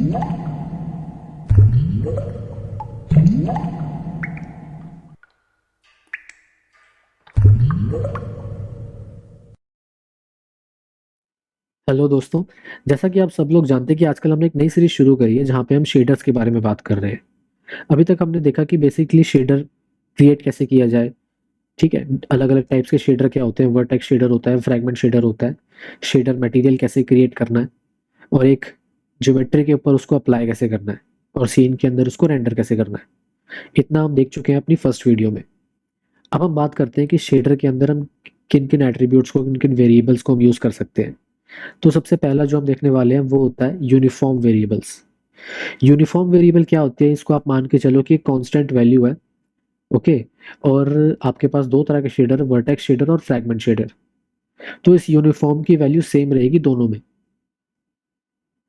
Hello दोस्तों, जैसा कि आप सब लोग जानते हैं कि आजकल हमने एक नई सीरीज शुरू करी है जहाँ पे हम शेडर्स के बारे में बात कर रहे हैं। अभी तक हमने देखा कि बेसिकली शेडर क्रिएट कैसे किया जाए। ठीक है, अलग अलग टाइप्स के शेडर क्या होते हैं, वर्टेक्स शेडर होता है, फ्रैगमेंट शेडर होता है, शेडर मटेरियल कैसे क्रिएट करना है, और एक ज्योमेट्री के ऊपर उसको अप्लाई कैसे करना है, और सीन के अंदर उसको रेंडर कैसे करना है। इतना हम देख चुके हैं अपनी फर्स्ट वीडियो में। अब हम बात करते हैं कि शेडर के अंदर हम किन किन एट्रीब्यूट्स को, किन किन वेरिएबल्स को हम यूज कर सकते हैं। तो सबसे पहला जो हम देखने वाले हैं वो होता है यूनिफॉर्म वेरिएबल्स। यूनिफॉर्म वेरिएबल क्या होती है, इसको आप मान के चलो कि एक कांस्टेंट वैल्यू है। ओके। और आपके पास दो तरह के शेडर, वर्टेक्स शेडर और फ्रैगमेंट शेडर। तो इस यूनिफॉर्म की वैल्यू सेम रहेगी दोनों में।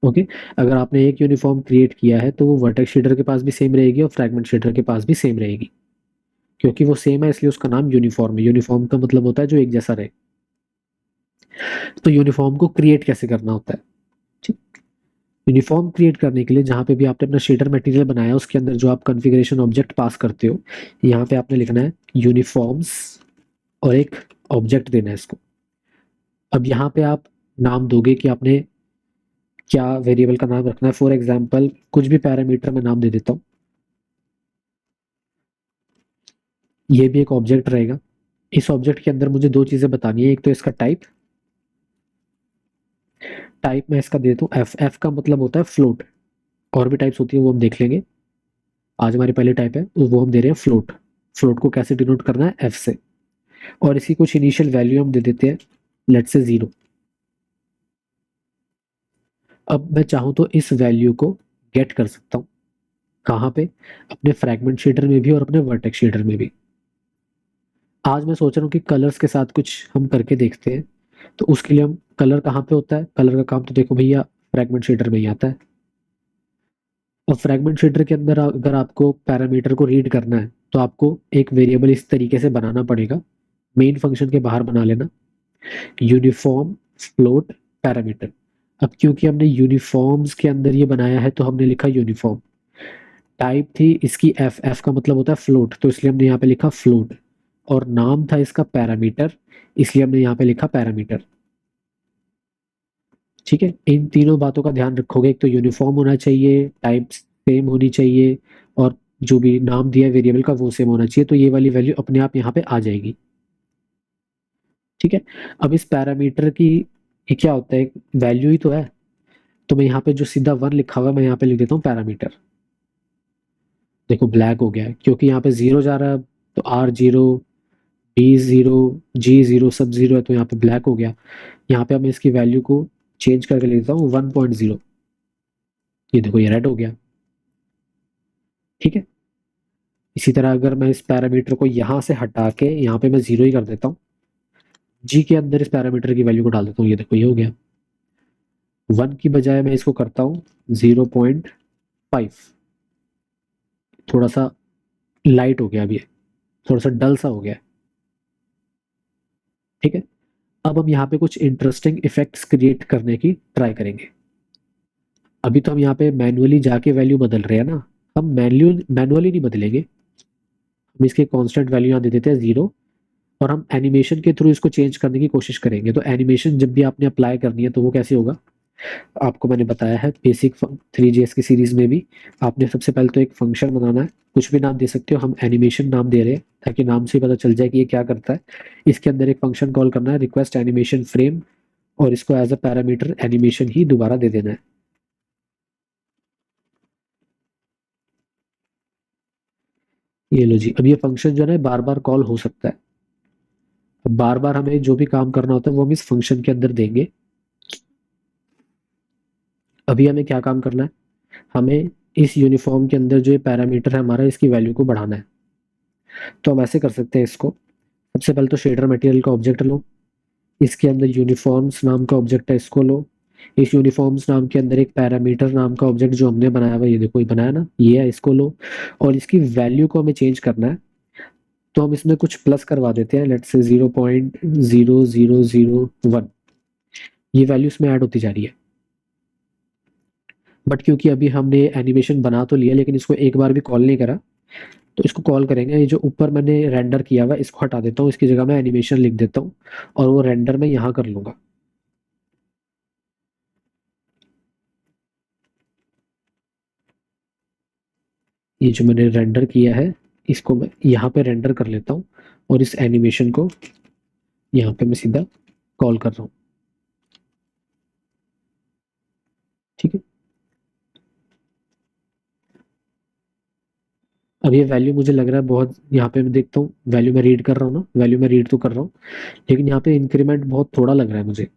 ओके। अगर आपने एक यूनिफॉर्म क्रिएट किया है तो वो वर्टेक्स शेडर के पास भी सेम रहेगी और फ्रैगमेंट शेडर के पास भी सेम रहेगी। क्योंकि वो सेम है इसलिए उसका नाम यूनिफॉर्म है। यूनिफॉर्म का मतलब होता है जो एक जैसा रहे। तो यूनिफॉर्म को क्रिएट कैसे करना होता है। ठीक। यूनिफॉर्म क्रिएट करने के लिए जहाँ पे भी आपने अपना शेडर मटेरियल बनाया उसके अंदर जो आप कॉन्फ़िगरेशन ऑब्जेक्ट पास करते हो, यहाँ पे आपने लिखना है यूनिफॉर्म्स और एक ऑब्जेक्ट देना है इसको। अब यहाँ पे आप नाम दोगे कि आपने क्या वेरिएबल का नाम रखना है। फॉर एग्जाम्पल कुछ भी पैरामीटर में नाम दे देता हूँ। ये भी एक ऑब्जेक्ट रहेगा। इस ऑब्जेक्ट के अंदर मुझे दो चीजें बतानी है, एक तो इसका टाइप। टाइप मैं इसका दे देता हूँ एफ। एफ का मतलब होता है फ्लोट। और भी टाइप्स होती है वो हम देख लेंगे। आज हमारी पहली टाइप है वो हम दे रहे हैं फ्लोट। फ्लोट को कैसे डिनोट करना है, एफ से। और इसी कुछ इनिशियल वैल्यू हम दे देते हैं, लेट से 0। अब मैं चाहूँ तो इस वैल्यू को गेट कर सकता हूँ। कहाँ पे? अपने फ्रैगमेंट शेडर में भी और अपने वर्टेक्स शेडर में भी। आज मैं सोच रहा हूँ कि कलर्स के साथ कुछ हम करके देखते हैं। तो उसके लिए हम कलर कहाँ पे होता है, कलर का काम तो देखो भैया फ्रैगमेंट शेडर में ही आता है। और फ्रैगमेंट शेडर के अंदर अगर आपको पैरामीटर को रीड करना है तो आपको एक वेरिएबल इस तरीके से बनाना पड़ेगा। मेन फंक्शन के बाहर बना लेना, यूनिफॉर्म फ्लोट पैरामीटर। अब क्योंकि हमने यूनिफॉर्म्स के अंदर ये बनाया है तो हमने लिखा यूनिफॉर्म। टाइप थी इसकी एफ। एफ का मतलब होता है फ्लोट, तो इसलिए हमने यहाँ पे लिखा फ्लोट। और नाम था इसका पैरामीटर, इसलिए हमने यहाँ पे लिखा पैरामीटर। ठीक है, इन तीनों बातों का ध्यान रखोगे। एक तो यूनिफॉर्म होना चाहिए, टाइप सेम होनी चाहिए, और जो भी नाम दिया है वेरिएबल का वो सेम होना चाहिए। तो ये वाली वैल्यू अपने आप यहाँ पे आ जाएगी। ठीक है। अब इस पैरामीटर की ये क्या होता है, वैल्यू ही तो है। तो मैं यहाँ पे जो सीधा 1 लिखा हुआ है मैं यहाँ पे लिख देता हूँ पैरामीटर। देखो ब्लैक हो गया है क्योंकि यहाँ पे 0 जा रहा है। तो R0, B0, G0 सब 0 है तो यहाँ पे ब्लैक हो गया। यहाँ पे अब मैं इसकी वैल्यू को चेंज करके लिख देता हूँ 1.0। ये देखो ये रेड हो गया। ठीक है। इसी तरह अगर मैं इस पैरामीटर को यहाँ से हटा के यहाँ पे मैं 0 ही कर देता हूँ, जी के अंदर इस पैरामीटर की वैल्यू को डाल देता हूँ, ये देखो ये हो गया। 1 की बजाय मैं इसको करता हूँ 0.5। थोड़ा सा लाइट हो गया अभी, थोड़ा सा डल सा हो गया। ठीक है। अब हम यहाँ पे कुछ इंटरेस्टिंग इफेक्ट्स क्रिएट करने की ट्राई करेंगे। अभी तो हम यहाँ पे मैनुअली जाके वैल्यू बदल रहे हैं ना। हम मैनुअली नहीं बदलेंगे। हम इसके कांस्टेंट वैल्यू यहाँ दे देते हैं 0। और हम एनिमेशन के थ्रू इसको चेंज करने की कोशिश करेंगे। तो एनिमेशन जब भी आपने अप्लाई करनी है तो वो कैसे होगा, आपको मैंने बताया है बेसिक 3GS की सीरीज में भी। आपने सबसे पहले तो एक फंक्शन बनाना है, कुछ भी नाम दे सकते हो। हम एनिमेशन नाम दे रहे हैं ताकि नाम से ही पता चल जाए कि ये क्या करता है। इसके अंदर एक फंक्शन कॉल करना है, रिक्वेस्ट एनिमेशन फ्रेम, और इसको एज अ पैरामीटर एनिमेशन ही दोबारा दे देना है। ये लो जी, अब ये फंक्शन जो है बार बार कॉल हो सकता है। अब बार बार हमें जो भी काम करना होता है वो हम इस फंक्शन के अंदर देंगे। अभी हमें क्या काम करना है, हमें इस यूनिफॉर्म के अंदर जो ये पैरामीटर है हमारा, इसकी वैल्यू को बढ़ाना है। तो हम ऐसे कर सकते हैं इसको। सबसे पहले तो शेडर मटेरियल का ऑब्जेक्ट लो, इसके अंदर यूनिफॉर्म्स नाम का ऑब्जेक्ट है, इसको लो। इस यूनिफॉर्म्स नाम के अंदर एक पैरामीटर नाम का ऑब्जेक्ट जो हमने बनाया हुआ, ये देखो ये बनाया ना, ये है, इसको लो। और इसकी वैल्यू को हमें चेंज करना है। तो हम इसमें कुछ प्लस करवा देते हैं, लेट्स से 0.0001। ये वैल्यू इसमें ऐड होती जा रही है। बट क्योंकि अभी हमने एनिमेशन बना तो लिया लेकिन इसको एक बार भी कॉल नहीं करा, तो इसको कॉल करेंगे। ये जो ऊपर मैंने रेंडर किया हुआ है इसको हटा देता हूँ, इसकी जगह मैं एनिमेशन लिख देता हूँ और वो रेंडर मैं यहाँ कर लूंगा। ये जो मैंने रेंडर किया है इसको मैं यहाँ पे रेंडर कर लेता हूँ और इस एनिमेशन को यहाँ पे मैं सीधा कॉल कर रहा हूँ। ठीक है, अब ये वैल्यू मुझे लग रहा है बहुत, यहाँ पे मैं देखता हूँ वैल्यू मैं रीड कर रहा हूँ ना, वैल्यू मैं रीड तो कर रहा हूँ लेकिन यहाँ पे इंक्रीमेंट बहुत थोड़ा लग रहा है मुझे।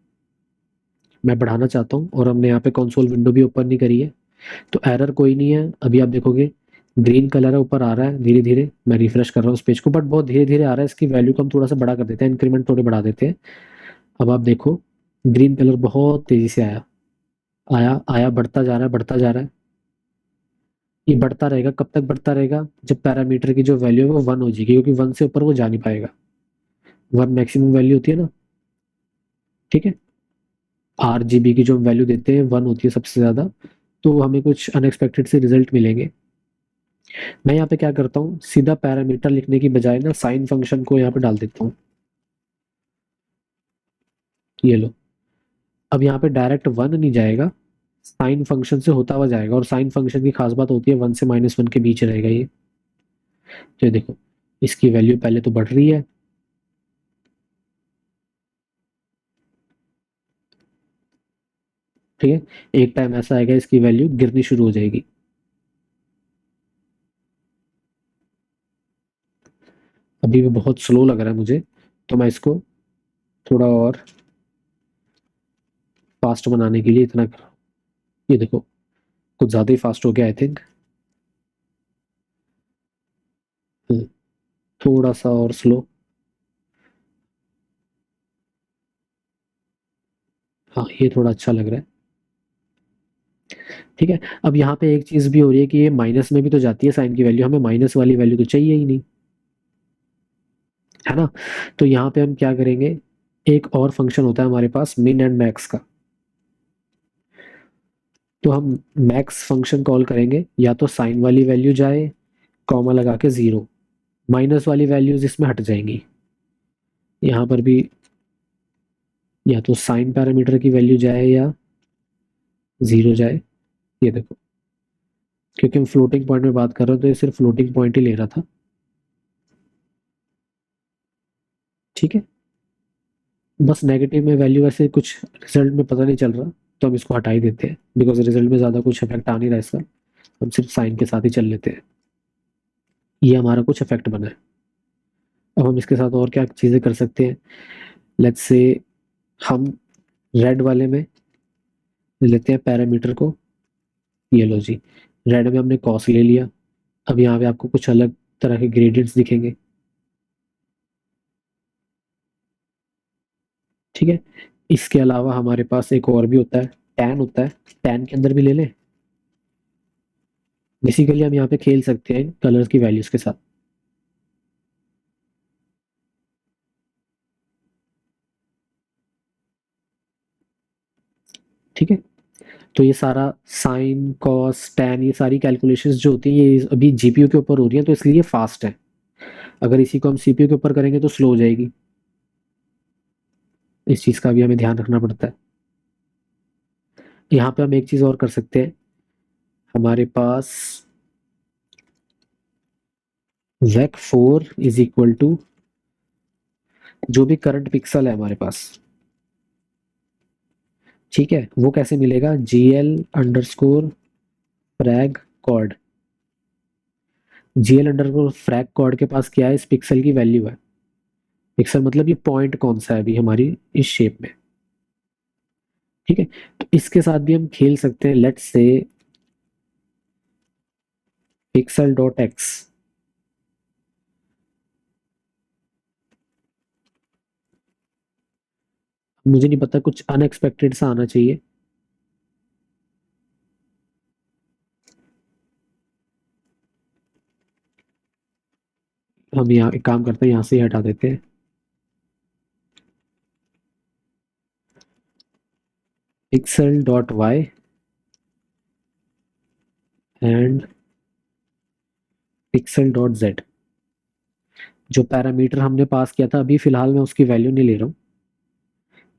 मैं बढ़ाना चाहता हूँ और हमने यहाँ पे कंसोल विंडो भी ओपन नहीं करी है, तो एरर कोई नहीं है। अभी आप देखोगे ग्रीन कलर है, ऊपर आ रहा है धीरे धीरे। मैं रिफ्रेश कर रहा हूँ उस पेज को, बट बहुत धीरे धीरे आ रहा है। इसकी वैल्यू को हम थोड़ा सा बड़ा कर देते हैं, इंक्रीमेंट थोड़े बढ़ा देते हैं। अब आप देखो ग्रीन कलर बहुत तेजी से आया आया आया, बढ़ता जा रहा है बढ़ता जा रहा है। ये बढ़ता रहेगा, कब तक बढ़ता रहेगा? जब पैरामीटर की जो वैल्यू है वो 1 हो जाएगी, क्योंकि 1 से ऊपर वो जा नहीं पाएगा। 1 मैक्सिमम वैल्यू होती है ना, ठीक है। RGB की जो वैल्यू देते हैं 1 होती है सबसे ज्यादा, तो हमें कुछ अनएक्सपेक्टेड से रिजल्ट मिलेंगे। मैं यहाँ पे क्या करता हूँ, सीधा पैरामीटर लिखने की बजाय ना साइन फंक्शन को यहाँ पे डाल देता हूँ। ये लो, अब यहाँ पे डायरेक्ट 1 नहीं जाएगा, साइन फंक्शन से होता हुआ जाएगा। और साइन फंक्शन की खास बात होती है 1 से -1 के बीच रहेगा ये। तो ये देखो इसकी वैल्यू पहले तो बढ़ रही है, ठीक है। एक टाइम ऐसा आएगा इसकी वैल्यू गिरनी शुरू हो जाएगी। अभी भी बहुत स्लो लग रहा है मुझे, तो मैं इसको थोड़ा और फास्ट बनाने के लिए इतना कर रहा हूँ। ये देखो कुछ ज्यादा ही फास्ट हो गया आई थिंक। थोड़ा सा और स्लो। हाँ ये थोड़ा अच्छा लग रहा है, ठीक है। अब यहाँ पे एक चीज भी हो रही है कि ये माइनस में भी तो जाती है साइन की वैल्यू, हमें माइनस वाली वैल्यू तो चाहिए ही नहीं, है ना। तो यहाँ पे हम क्या करेंगे, एक और फंक्शन होता है हमारे पास मिन एंड मैक्स का। तो हम मैक्स फंक्शन कॉल करेंगे, या तो साइन वाली वैल्यू जाए कॉमा लगा के 0, माइनस वाली वैल्यूज इसमें हट जाएंगी। यहाँ पर भी या तो साइन पैरामीटर की वैल्यू जाए या 0 जाए। ये देखो, क्योंकि हम फ्लोटिंग पॉइंट में बात कर रहे हो तो ये सिर्फ फ्लोटिंग पॉइंट ही ले रहा था, ठीक है। बस नेगेटिव में वैल्यू वैसे कुछ रिजल्ट में पता नहीं चल रहा, तो हम इसको हटा ही देते हैं, बिकॉज रिजल्ट में ज़्यादा कुछ इफेक्ट आ नहीं रहा इसका। हम सिर्फ साइन के साथ ही चल लेते हैं। ये हमारा कुछ इफेक्ट बना है। अब हम इसके साथ और क्या चीज़ें कर सकते हैं, लेट्स से हम रेड वाले में लेते हैं पैरामीटर को। ये लो जी, रेड में हमने कॉस ले लिया। अब यहाँ पे आपको कुछ अलग तरह के ग्रेडियंट्स दिखेंगे, ठीक है। इसके अलावा हमारे पास एक और भी होता है, टैन होता है। टैन के अंदर भी ले लें। बेसिकली हम यहाँ पे खेल सकते हैं कलर्स की वैल्यूज के साथ, ठीक है। तो ये सारा साइन कॉस टैन, ये सारी कैलकुलेशंस जो होती हैं ये अभी जीपीयू के ऊपर हो रही है, तो इसलिए फास्ट है। अगर इसी को हम सीपीयू के ऊपर करेंगे तो स्लो हो जाएगी। इस चीज़ का भी हमें ध्यान रखना पड़ता है। यहाँ पे हम एक चीज़ और कर सकते हैं, हमारे पास vec4 इज इक्वल टू जो भी करंट पिक्सल है हमारे पास, ठीक है, वो कैसे मिलेगा, gl_frag कॉर्ड। gl_frag कॉर्ड के पास क्या है, इस पिक्सल की वैल्यू है। पिक्सल मतलब ये पॉइंट कौन सा है अभी हमारी इस शेप में, ठीक है। तो इसके साथ भी हम खेल सकते हैं, लेट्स से pixel.x। मुझे नहीं पता, कुछ अनएक्सपेक्टेड सा आना चाहिए। हम यहाँ एक काम करते हैं, यहाँ से ही हटा देते हैं। pixel.y and pixel dot Z, जो पैरामीटर हमने पास किया था अभी फिलहाल मैं उसकी वैल्यू नहीं ले रहा हूँ,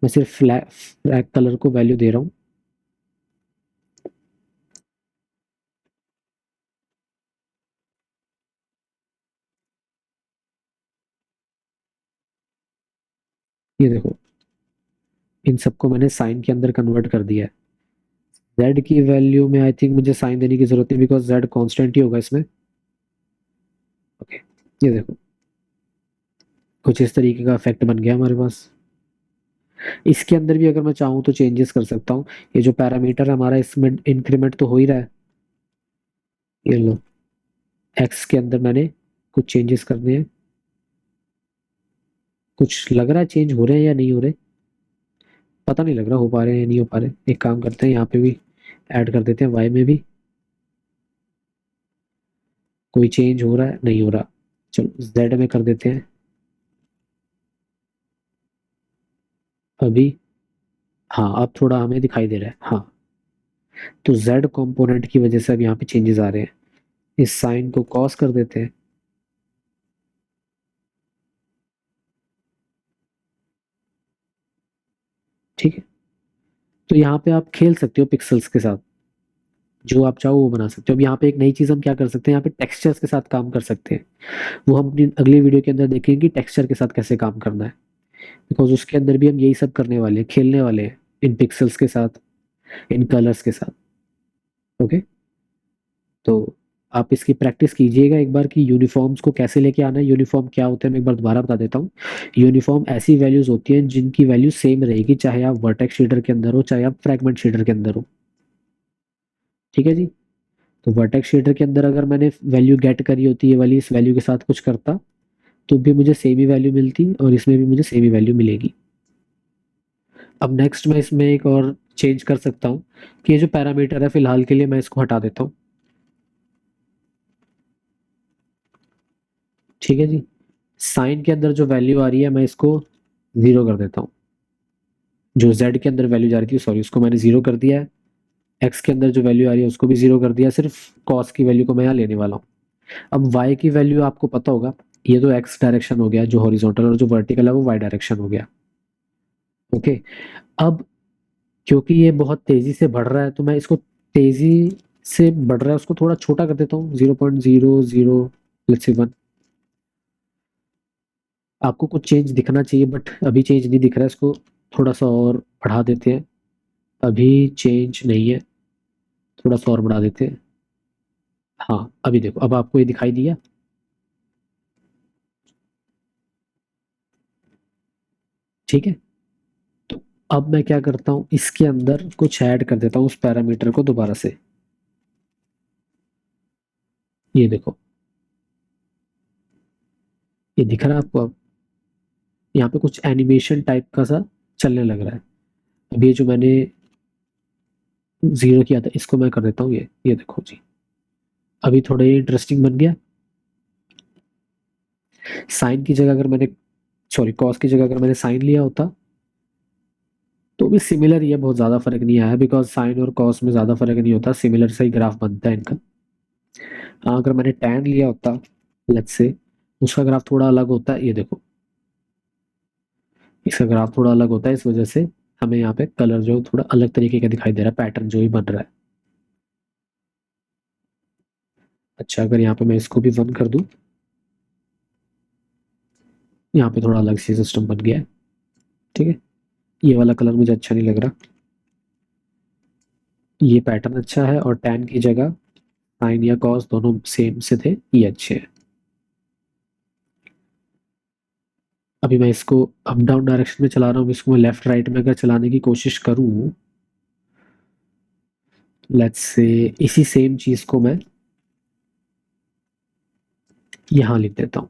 मैं सिर्फ फ्लैग कलर को वैल्यू दे रहा हूँ। ये देखो, इन सबको मैंने साइन के अंदर कन्वर्ट कर दिया है। जेड की वैल्यू में आई थिंक मुझे साइन देने की जरूरत नहीं, बिकॉज जेड कांस्टेंट ही होगा इसमें। ओके, ये देखो कुछ इस तरीके का इफेक्ट बन गया हमारे पास। इसके अंदर भी अगर मैं चाहूँ तो चेंजेस कर सकता हूँ। ये जो पैरामीटर है हमारा, इसमें इंक्रीमेंट तो हो ही रहा है। ये लो, एक्स के अंदर मैंने कुछ चेंजेस करने हैं। कुछ लग रहा है चेंज हो रहे हैं या नहीं हो रहे, पता नहीं लग रहा हो पा रहे हैं या नहीं हो पा रहे। एक काम करते हैं, यहाँ पे भी ऐड कर देते हैं, वाई में भी कोई चेंज हो रहा है, नहीं हो रहा। चलो जेड में कर देते हैं अभी। हाँ, अब थोड़ा हमें दिखाई दे रहा है। हाँ, तो जेड कंपोनेंट की वजह से अब यहाँ पे चेंजेस आ रहे हैं। इस साइन को कॉस कर देते हैं। ठीक है, तो यहाँ पे आप खेल सकते हो पिक्सल्स के साथ, जो आप चाहो वो बना सकते हो। अब यहाँ पे एक नई चीज हम क्या कर सकते हैं, यहाँ पे टेक्सचर्स के साथ काम कर सकते हैं। वो हम अपनी अगली वीडियो के अंदर देखेंगे कि टेक्सचर के साथ कैसे काम करना है, बिकॉज उसके अंदर भी हम यही सब करने वाले हैं, खेलने वाले हैं इन पिक्सल्स के साथ, इन कलर्स के साथ। ओके, तो आप इसकी प्रैक्टिस कीजिएगा एक बार कि यूनिफॉर्म्स को कैसे लेके आना है। यूनिफॉर्म क्या होता है मैं एक बार दोबारा बता देता हूँ। यूनिफॉर्म ऐसी वैल्यूज होती हैं जिनकी वैल्यू सेम रहेगी, चाहे आप वर्टेक्स शेडर के अंदर हो चाहे आप फ्रैगमेंट शेडर के अंदर हो। ठीक है जी, तो वर्टेक्स शेडर के अंदर अगर मैंने वैल्यू गेट करी होती है वाली, इस वैल्यू के साथ कुछ करता तो भी मुझे सेम ही वैल्यू मिलती, और इसमें भी मुझे सेम ही वैल्यू मिलेगी। अब नेक्स्ट मैं इसमें एक और चेंज कर सकता हूँ कि ये जो पैरामीटर है फिलहाल के लिए मैं इसको हटा देता हूँ। ठीक है जी, साइन के अंदर जो वैल्यू आ रही है मैं इसको जीरो कर देता हूँ। जो जेड के अंदर वैल्यू जा रही थी, सॉरी, उसको मैंने जीरो कर दिया है। एक्स के अंदर जो वैल्यू आ रही है उसको भी जीरो कर दिया, सिर्फ कॉस की वैल्यू को मैं यहाँ लेने वाला हूँ। अब वाई की वैल्यू आपको पता होगा, ये तो एक्स डायरेक्शन हो गया जो हॉरिजॉन्टल, और जो वर्टिकल है वो वाई डायरेक्शन हो गया। ओके, अब क्योंकि ये बहुत तेजी से बढ़ रहा है तो मैं इसको, तेजी से बढ़ रहा है उसको थोड़ा छोटा कर देता हूँ, 0.00, लेट्स से 1। आपको कुछ चेंज दिखना चाहिए बट अभी चेंज नहीं दिख रहा है, इसको थोड़ा सा और बढ़ा देते हैं। अभी चेंज नहीं है, थोड़ा सा और बढ़ा देते हैं। हाँ, अभी देखो, अब आपको ये दिखाई दिया। ठीक है, तो अब मैं क्या करता हूँ, इसके अंदर कुछ ऐड कर देता हूँ उस पैरामीटर को दोबारा से। ये देखो, ये दिख रहा है आपको अब, यहाँ पे कुछ एनिमेशन टाइप का सा चलने लग रहा है। अब ये जो मैंने जीरो किया था इसको मैं कर देता हूँ, ये देखो जी, अभी थोड़ा ये इंटरेस्टिंग बन गया। साइन की जगह अगर मैंने, सॉरी, कॉस की जगह अगर मैंने साइन लिया होता तो भी सिमिलर ही है, बहुत ज़्यादा फर्क नहीं आया, बिकॉज साइन और कॉस में ज़्यादा फर्क नहीं होता, सिमिलर सा ही ग्राफ बनता है इनका। हाँ, अगर मैंने टैन लिया होता, लेट्स से, उसका ग्राफ थोड़ा अलग होता है। ये देखो, इसका ग्राफ थोड़ा अलग होता है, इस वजह से हमें यहाँ पे कलर जो थोड़ा अलग तरीके का दिखाई दे रहा है, पैटर्न जो ही बन रहा है। अच्छा, अगर यहाँ पे मैं इसको भी 1 कर दूं, यहाँ पे थोड़ा अलग सी सिस्टम बन गया है। ठीक है, ये वाला कलर मुझे अच्छा नहीं लग रहा, ये पैटर्न अच्छा है, और टैन की जगह साइन या कॉस दोनों सेम से थे, ये अच्छे हैं। अभी मैं इसको अप डाउन डायरेक्शन में चला रहा हूँ, इसको मैं लेफ्ट राइट में अगर चलाने की कोशिश करूँ, लेट्स से इसी सेम चीज को मैं यहाँ लिख देता हूँ,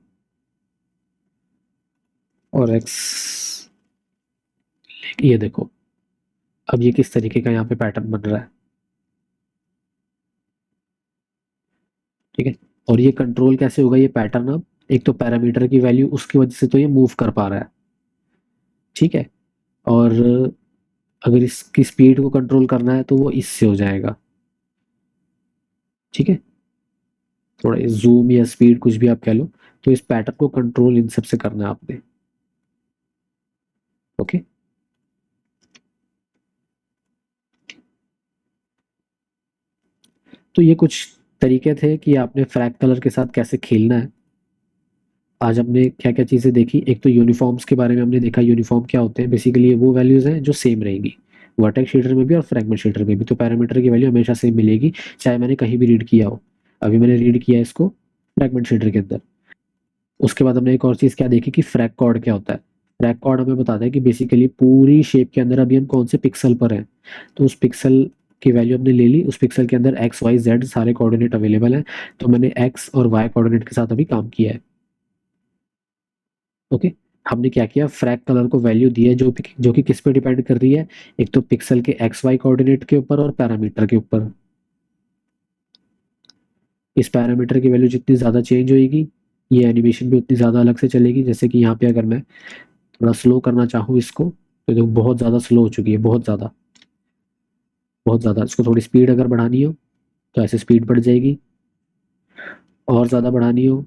और एक्स, ये देखो, अब ये किस तरीके का यहाँ पे पैटर्न बन रहा है। ठीक है, और ये कंट्रोल कैसे होगा ये पैटर्न, अब एक तो पैरामीटर की वैल्यू उसकी वजह से तो ये मूव कर पा रहा है। ठीक है, और अगर इसकी स्पीड को कंट्रोल करना है तो वो इससे हो जाएगा। ठीक है, थोड़ा जूम या स्पीड कुछ भी आप कह लो, तो इस पैटर्न को कंट्रोल इन सब से करना है आपने। ओके, तो ये कुछ तरीके थे कि आपने फ्रैग कलर के साथ कैसे खेलना है। आज हमने क्या क्या चीज़ें देखी, एक तो यूनिफॉर्म्स के बारे में हमने देखा, यूनिफॉर्म क्या होते हैं, बेसिकली ये वो वैल्यूज़ हैं जो सेम रहेंगी वर्टेक्स शेडर में भी और फ्रैगमेंट शेडर में भी। तो पैरामीटर की वैल्यू हमेशा सेम मिलेगी, चाहे मैंने कहीं भी रीड किया हो। अभी मैंने रीड किया है इसको फ्रैगमेंट शेडर के अंदर। उसके बाद हमने एक और चीज़ क्या देखी कि फ्रैग कॉर्ड क्या होता है। फ्रैग कॉर्ड हमें बताता है कि बेसिकली पूरी शेप के अंदर अभी हम कौन से पिक्सल पर हैं। तो उस पिक्सल की वैल्यू हमने ले ली, उस पिक्सल के अंदर एक्स वाई जेड सारे कोऑर्डिनेट अवेलेबल हैं, तो मैंने एक्स और वाई कोऑर्डिनेट के साथ अभी काम किया है। ओके, हमने क्या किया, फ्रैग कलर को वैल्यू दी है जो कि किस पे डिपेंड कर रही है, एक तो पिक्सल के एक्स वाई कोऑर्डिनेट के ऊपर और पैरामीटर के ऊपर। इस पैरामीटर की वैल्यू जितनी ज़्यादा चेंज होगी, ये एनिमेशन भी उतनी ज़्यादा अलग से चलेगी। जैसे कि यहाँ पे अगर मैं थोड़ा स्लो करना चाहूँ इसको, तो देखो बहुत ज़्यादा स्लो हो चुकी है, बहुत ज़्यादा, बहुत ज़्यादा। इसको थोड़ी स्पीड अगर बढ़ानी हो तो ऐसे स्पीड बढ़ जाएगी, और ज़्यादा बढ़ानी हो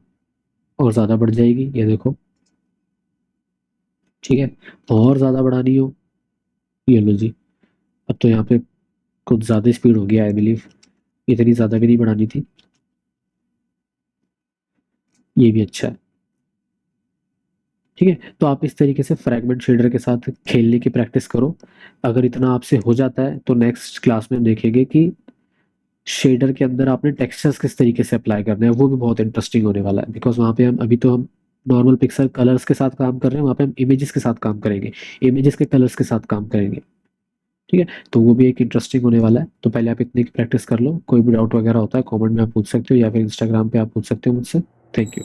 और ज़्यादा बढ़ जाएगी, ये देखो। ठीक है, और ज़्यादा बढ़ानी हो, ये लो जी। अब तो यहाँ पे कुछ ज़्यादा स्पीड हो गया आई बिलीव, इतनी ज़्यादा भी नहीं बढ़ानी थी। ये भी अच्छा है। ठीक है, तो आप इस तरीके से फ्रैगमेंट शेडर के साथ खेलने की प्रैक्टिस करो। अगर इतना आपसे हो जाता है तो नेक्स्ट क्लास में हम देखेंगे कि शेडर के अंदर आपने टेक्सचर्स किस तरीके से अप्लाई करने हैं। वो भी बहुत इंटरेस्टिंग होने वाला है, बिकॉज वहाँ पे हम अभी तो हम नॉर्मल पिक्सल कलर्स के साथ काम कर रहे हैं, वहाँ पे हम इमेजेस के साथ काम करेंगे, इमेजेस के कलर्स के साथ काम करेंगे। ठीक है, तो वो भी एक इंटरेस्टिंग होने वाला है। तो पहले आप इतनी की प्रैक्टिस कर लो, कोई भी डाउट वगैरह होता है कमेंट में आप पूछ सकते हो, या फिर इंस्टाग्राम पे आप पूछ सकते हो मुझसे। Thank you.